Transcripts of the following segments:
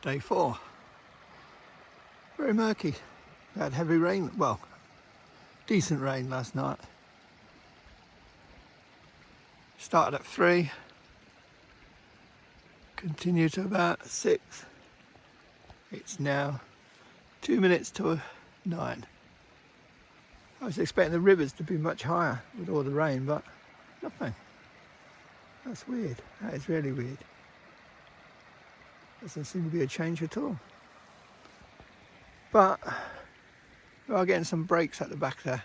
Day 4. Very murky. We had heavy rain, well, decent rain last night. Started at 3, continued to about 6. It's now 2 minutes to 9. I was expecting the rivers to be much higher with all the rain, but nothing. That's weird. That is really weird. Doesn't seem to be a change at all. But we are getting some breaks at the back there.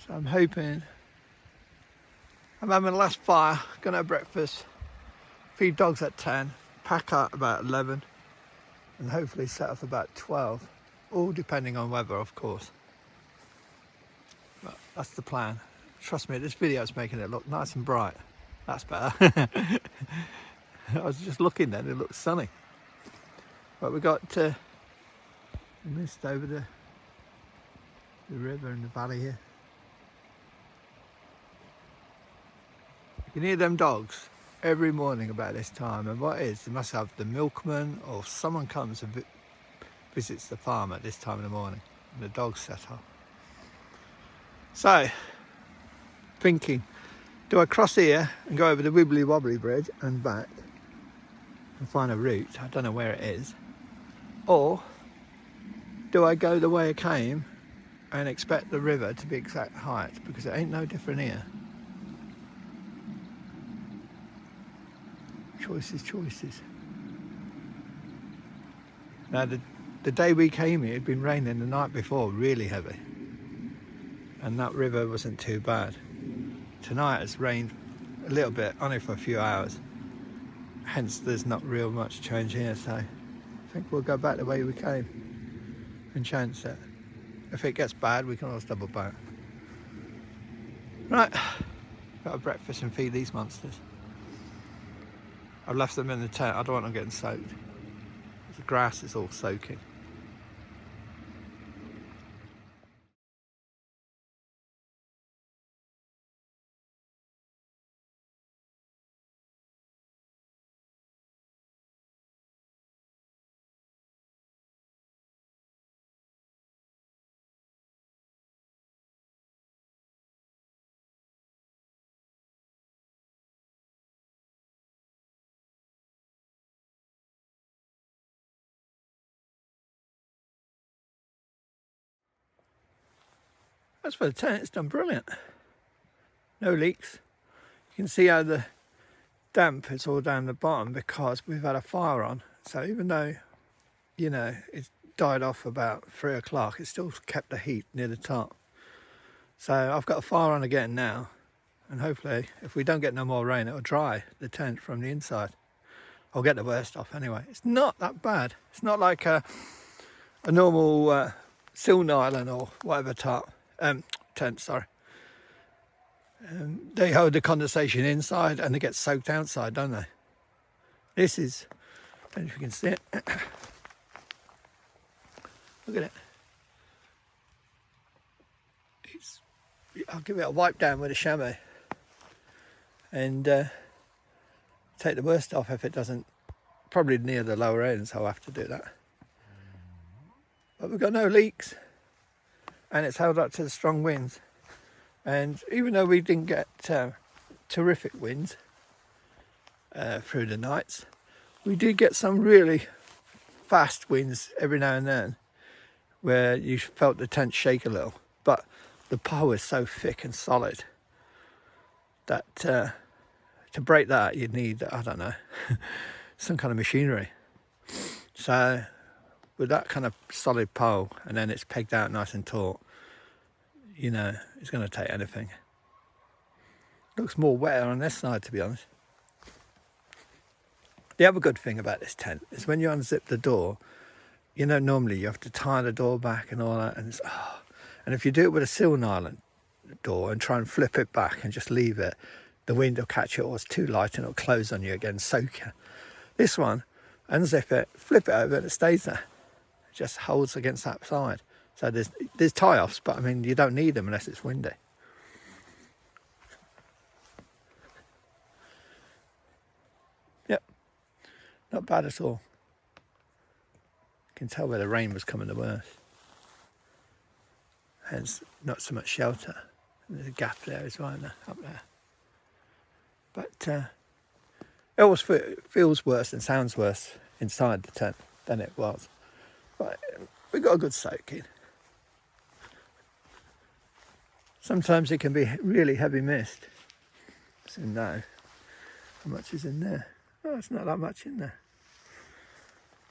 So I'm hoping. I'm having a last fire, gonna have breakfast, feed dogs at 10, pack out about 11, and hopefully set off about 12. All depending on weather, of course. But that's the plan. Trust me, this video is making it look nice and bright. That's better. I was just looking then, it looks sunny. But we got mist over the river and the valley here. You can hear them dogs every morning about this time, and what it is, they must have the milkman or someone comes and visits the farm at this time in the morning, and the dogs set off. So, thinking, do I cross here and go over the wibbly wobbly bridge and back and find a route? I don't know where it is. Or do I go the way I came and expect the river to be exact height, because it ain't no different here. Choices. Now the day we came here, it'd been raining the night before, really heavy, and that river wasn't too bad. Tonight it's rained a little bit, only for a few hours, hence there's not real much change here. So I think we'll go back the way we came and chance it. If it gets bad, we can always double back. Right, got a breakfast and feed these monsters. I've left them in the tent. I don't want them getting soaked. The grass is all soaking. As for the tent, it's done brilliant. No leaks. You can see how the damp is all down the bottom because we've had a fire on. So even though, you know, it's died off about 3 o'clock, it's still kept the heat near the top. So I've got a fire on again now, and hopefully if we don't get no more rain, it'll dry the tent from the inside. I'll get the worst off anyway. It's not that bad. It's not like a normal sill nylon or whatever tent, sorry. They hold the condensation inside and they get soaked outside, don't they? This is, I don't know if you can see it. Look at it. I'll give it a wipe down with a chamois and take the worst off if it doesn't, probably near the lower ends I'll have to do that. But we've got no leaks and it's held up to the strong winds. And even though we didn't get terrific winds through the nights, we did get some really fast winds every now and then where you felt the tent shake a little. But the pole is so thick and solid that to break that you'd need, I don't know, some kind of machinery. So with that kind of solid pole, and then it's pegged out nice and taut, you know, it's going to take anything. Looks more wetter on this side, to be honest. The other good thing about this tent is when you unzip the door, you know, normally you have to tie the door back and all that, and it's, and if you do it with a sill nylon door and try and flip it back and just leave it, the wind will catch it, or it's too light and it'll close on you again, soak you. This one, unzip it, flip it over, and it stays there. It just holds against that side. So there's tie-offs, but I mean, you don't need them unless it's windy. Yep, not bad at all. can tell where the rain was coming the worst. Hence, not so much shelter. And there's a gap there as well, up there. But it always feels worse and sounds worse inside the tent than it was. But we got a good soak in. Sometimes it can be really heavy mist. So now, how much is in there? Oh, it's not that much in there.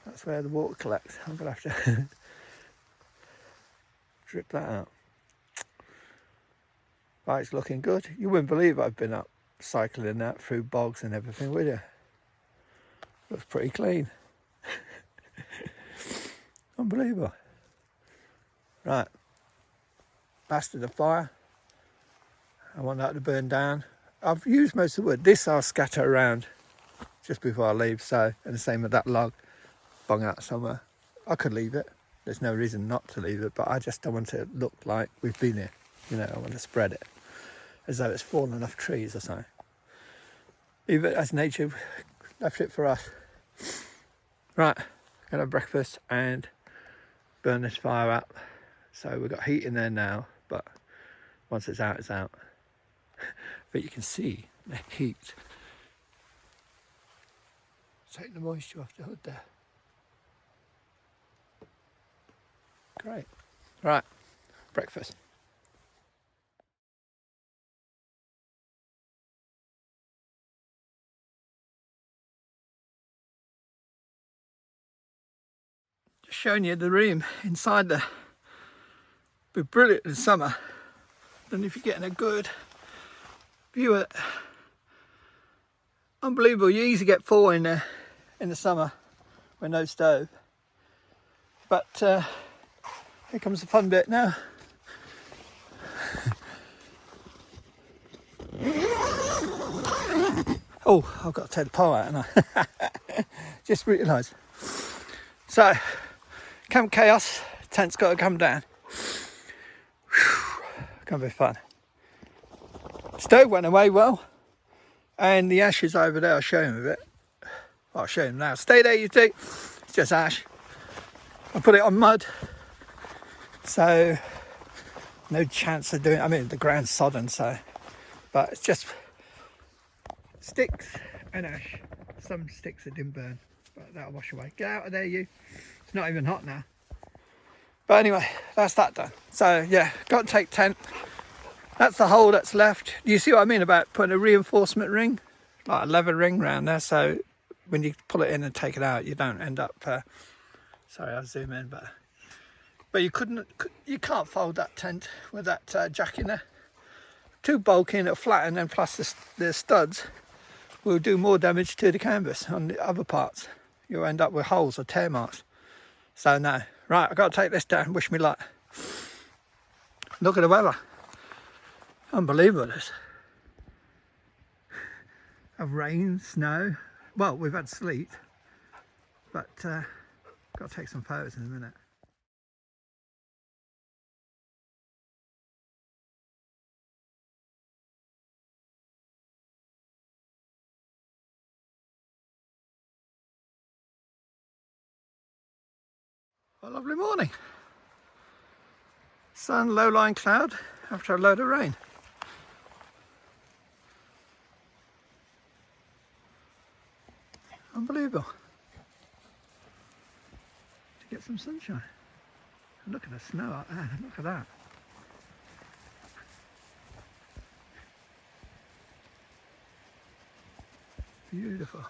That's where the water collects. I'm going to have to drip that out. But it's looking good. You wouldn't believe I've been up cycling that through bogs and everything, would you? Looks pretty clean. Unbelievable. Right. Blasted the fire. I want that to burn down. I've used most of the wood. This I'll scatter around just before I leave. So, and the same with that log. Bung out somewhere. I could leave it. There's no reason not to leave it, but I just don't want it to look like we've been here. You know, I want to spread it as though it's fallen off trees or something. Even as nature left it for us. Right, gonna have breakfast and burn this fire up. So we've got heat in there now, but once it's out, it's out. But you can see the heat. Take the moisture off the hood there. Great. Right, breakfast. Just showing you the room inside there. Be brilliant in summer. Then if you're getting a good view of it. Unbelievable, you easily get 4 in there in the summer with no stove. But here comes the fun bit now. Oh, I've got to take the pole out, haven't I? Just realised. So, camp chaos, tent's got to come down. Gonna be fun. Stove went away well, and the ash is over there. I'll show him a bit. I'll show him now. Stay there, you two. It's just ash. I put it on mud, so no chance of doing. I mean, the ground's sodden, so, but it's just sticks and ash. Some sticks that didn't burn, but that'll wash away. Get out of there, you. It's not even hot now. But anyway, that's that done. So yeah, got to take tent. That's the hole that's left. Do you see what I mean about putting a reinforcement ring? Like a leather ring around there, so when you pull it in and take it out, you don't end up, sorry, I'll zoom in, but you can't fold that tent with that jack in there. Too bulky and it'll flatten, and plus the studs will do more damage to the canvas on the other parts. You'll end up with holes or tear marks. So no. Right, I've got to take this down. Wish me luck. Look at the weather. Unbelievable this. Of rain, snow. Well, we've had sleet. But got to take some photos in a minute. A lovely morning. Sun, low-lying cloud after a load of rain. Unbelievable. To get some sunshine. And look at the snow out there. Look at that. Beautiful.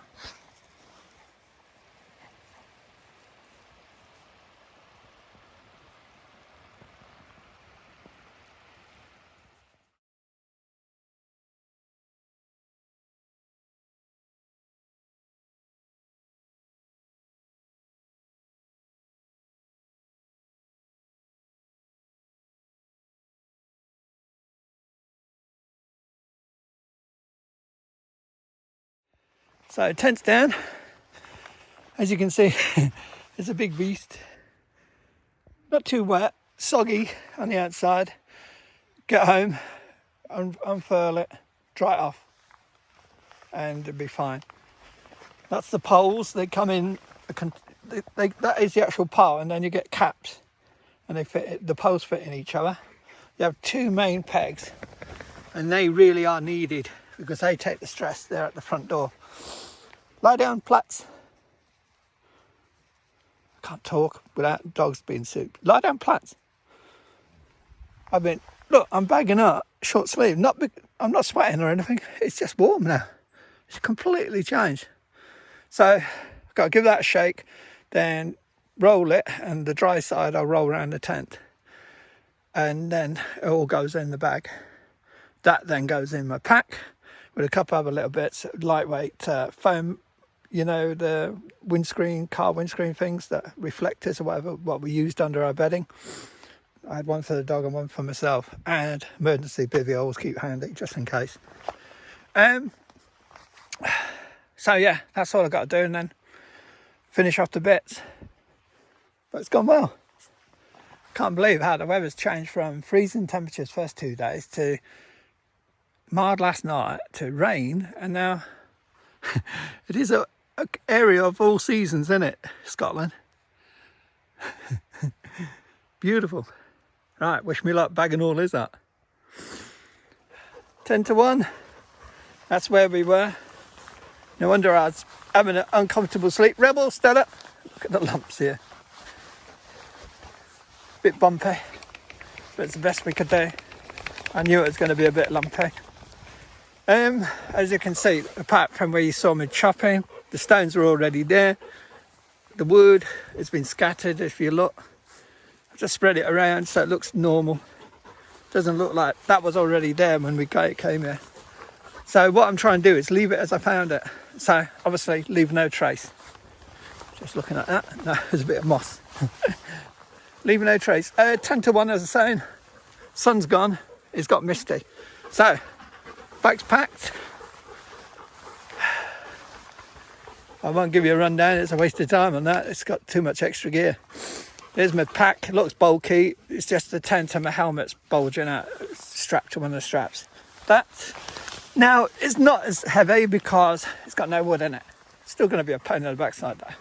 So tent's down. As you can see, it's a big beast. Not too wet, soggy on the outside. Get home, unfurl it, dry it off, and it'll be fine. That's the poles. They come in that is the actual pole, and then you get caps, and the poles fit in each other. You have two main pegs, and they really are needed because they take the stress there at the front door. Lie down, plats. I can't talk without dogs being soup. Lie down, plats. Look, I'm bagging up, short sleeve. I'm not sweating or anything. It's just warm now. It's completely changed. So I've got to give that a shake, then roll it, and the dry side I'll roll around the tent. And then it all goes in the bag. That then goes in my pack with a couple other little bits, lightweight foam, you know, the car windscreen things, that reflectors or whatever, what we used under our bedding. I had one for the dog and one for myself, and emergency bivvy I always keep handy just in case. So yeah, that's all I've got to do, and then finish off the bits. But it's gone well. Can't believe how the weather's changed from freezing temperatures first 2 days to mild last night to rain, and now it is a area of all seasons, isn't it, Scotland? Beautiful. Right, wish me luck bagging all this up. 10 to 1. That's where we were. No wonder I was having an uncomfortable sleep. Rebel, stand up. Look at the lumps here. Bit bumpy, but it's the best we could do. I knew it was going to be a bit lumpy. As you can see, apart from where you saw me chopping, the stones are already there. The wood has been scattered, if you look. I've just spread it around so it looks normal. Doesn't look like that was already there when we came here. So what I'm trying to do is leave it as I found it. So obviously leave no trace. Just looking at that. No, there's a bit of moss. Leave no trace. 10 to 1 as I was saying. Sun's gone. It's got misty. So bag's packed. I won't give you a rundown. It's a waste of time on that. It's got too much extra gear. There's my pack. It looks bulky. It's just the tent and my helmet's bulging out. It's strapped to one of the straps. That now is not as heavy because it's got no wood in it. It's still going to be a pain in the backside though.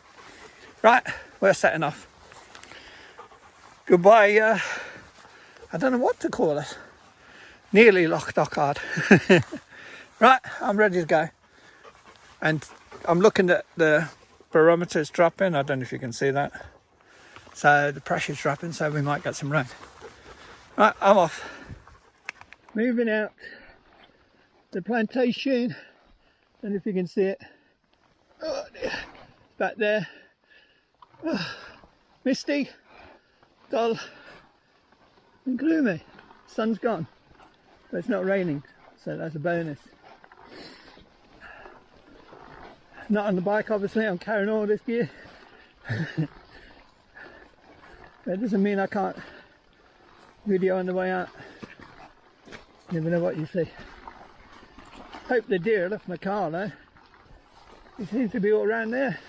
Right, we're setting off. Goodbye. I don't know what to call it. Nearly Loch Dochard. Right, I'm ready to go. And I'm looking at the barometer's dropping. I don't know if you can see that. So the pressure's dropping, so we might get some rain. Right, I'm off. Moving out the plantation. Don't know if you can see it. Oh dear. Back there. Oh, misty, dull and gloomy. Sun's gone, but it's not raining, so that's a bonus. Not on the bike, obviously. I'm carrying all this gear. That doesn't mean I can't video on the way out. You never know what you see. Hope the deer left my car though. He seems to be all around there.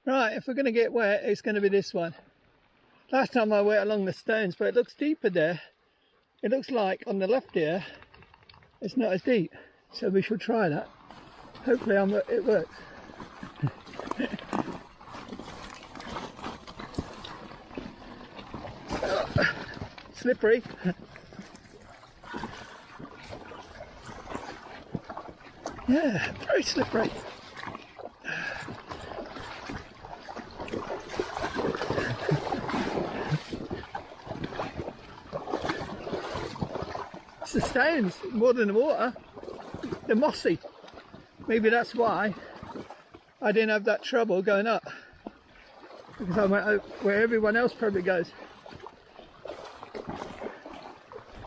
Right, if we're going to get wet, it's going to be this one. Last time I went along the stones, but it looks deeper there. It looks like on the left here, it's not as deep. So we should try that. Hopefully it works. Slippery. Yeah, very slippery. It's the stones more than the water. They're mossy. Maybe that's why I didn't have that trouble going up, because I went out where everyone else probably goes.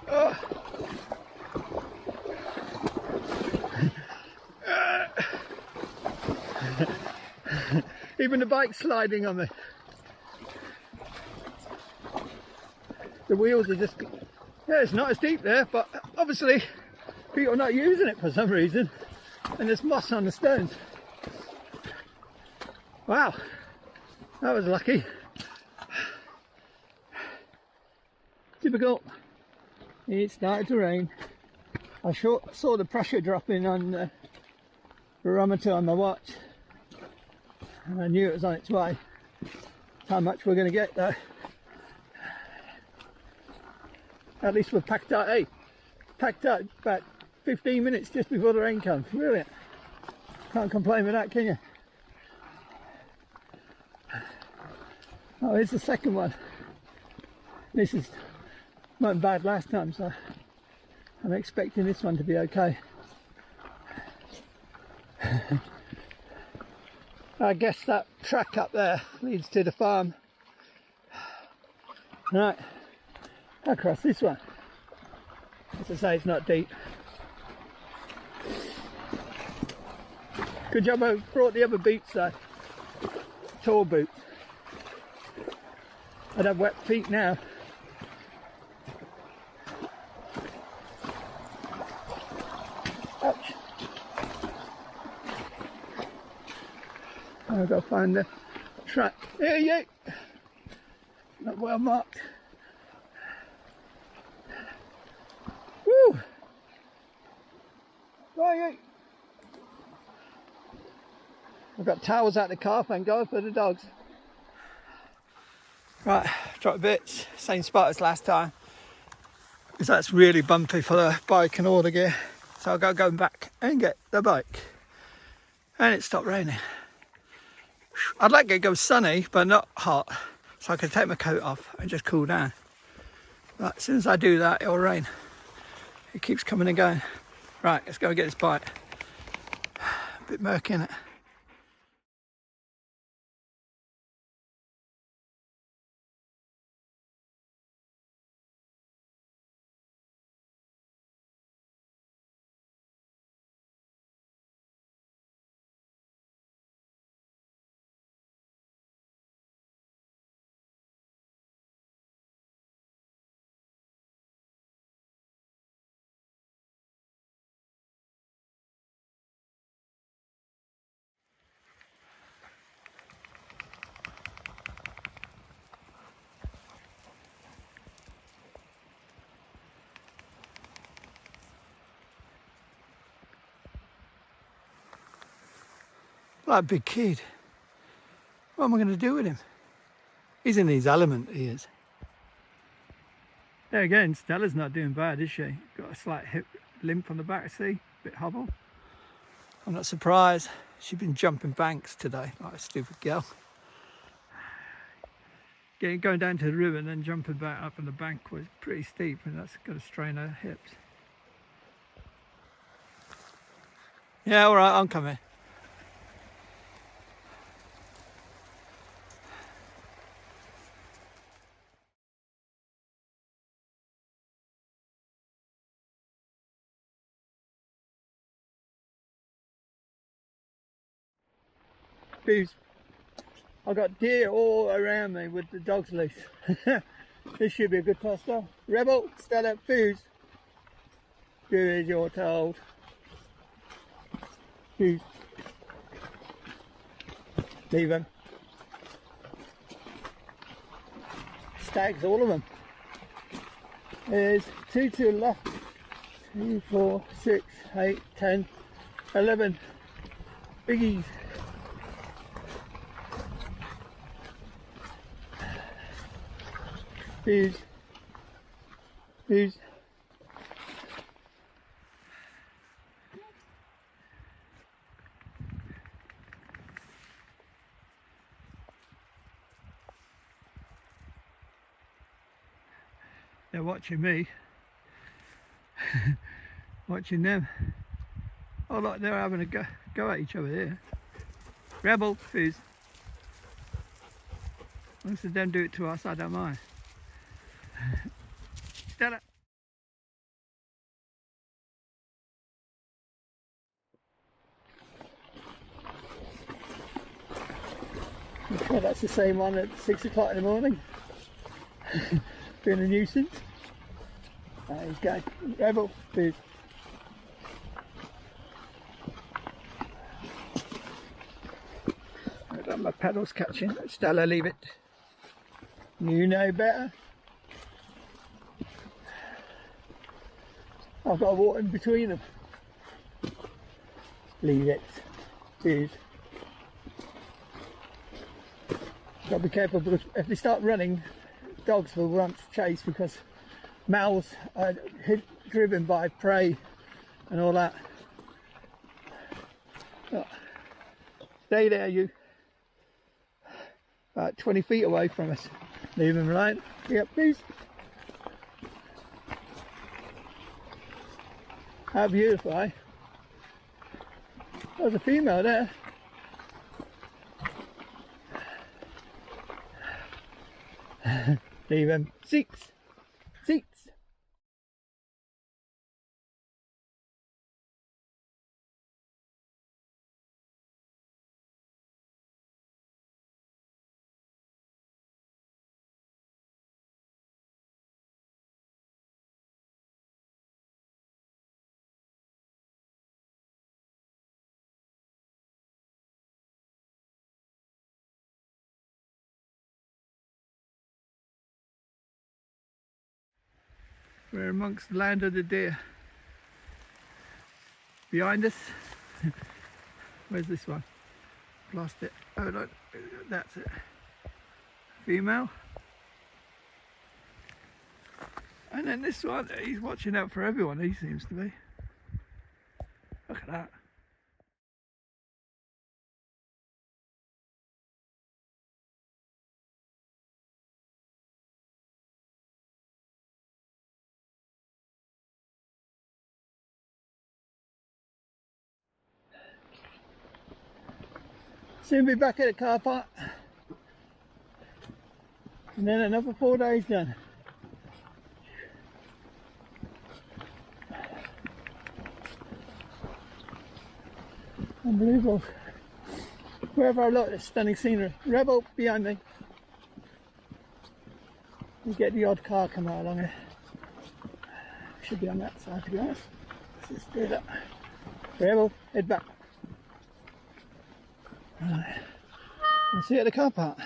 Oh. Even the bike's sliding on me. The wheels are just, yeah, it's not as deep there, but obviously people are not using it for some reason, and there's moss on the stones. Wow, that was lucky. typical. It started to rain. I saw the pressure dropping on the barometer on my watch, and I knew it was on its way. How much we're going to get though. At least we're packed out. Hey, packed out about 15 minutes just before the rain comes. Brilliant. Can't complain with that, can you? Oh, here's the second one. This wasn't bad last time, so I'm expecting this one to be okay. I guess that track up there leads to the farm. Right, across this one. As I say, it's not deep. Good job I brought the other boots though. Tall boots. I'd have wet feet now. Ouch. I've got to find the track. Here you. Not well marked. Woo! Right. I've got towels out the car, thank God, for the dogs. Right, drop bits, same spot as last time. Because that's really bumpy for the bike and all the gear. So I've got to go back and get the bike. And it stopped raining. I'd like it to go sunny, but not hot. So I can take my coat off and just cool down. But as soon as I do that, it'll rain. It keeps coming and going. Right, let's go and get this bike. A bit murky, innit? Like a big kid. What am I going to do with him? He's in his element, he is. There again, Stella's not doing bad, is she? Got a slight hip limp on the back, see? Bit hobble. I'm not surprised. She's been jumping banks today, like a stupid girl. Going down to the river and then jumping back up on the bank was pretty steep, and that's going to strain her hips. Yeah, all right, I'm coming. I've got deer all around me with the dogs loose. This should be a good cluster. Rebel, stand up, Foos. Do as you're told. Foos. Leave them. Stags, all of them. There's 2 to the left. 2, 4, 6, 8, 10, 11. Biggies. Foos. They're watching me. Watching them. Oh look, they're having a go at each other here. Rebel, Foos. As long as they don't do it to us, I don't mind. Stella. Okay, that's the same one at 6 o'clock in the morning. Being a nuisance. He's going. Rebel, Foos. I've got my pedals catching. Stella, leave it. You know better. I've got water in between them. Leave it. Dude. Got to be careful because if they start running, dogs will run to chase because males are driven by prey and all that. Oh. Stay there, you. About 20 feet away from us. Leave him alone. Yep, please. How beautiful, eh? There's a female there. Leave him. Six. We're amongst the land of the deer. Behind us, where's this one? Lost it. Hold on, that's it. Female. And then this one, he's watching out for everyone, he seems to be. Look at that. Soon be back at the car park. And then another 4 days done. Unbelievable. Wherever I look, there's stunning scenery. Rebel behind me. You get the odd car coming out along here. Should be on that side, to be honest. Let's just do that. Rebel, head back. Right. I'll see you at the car park.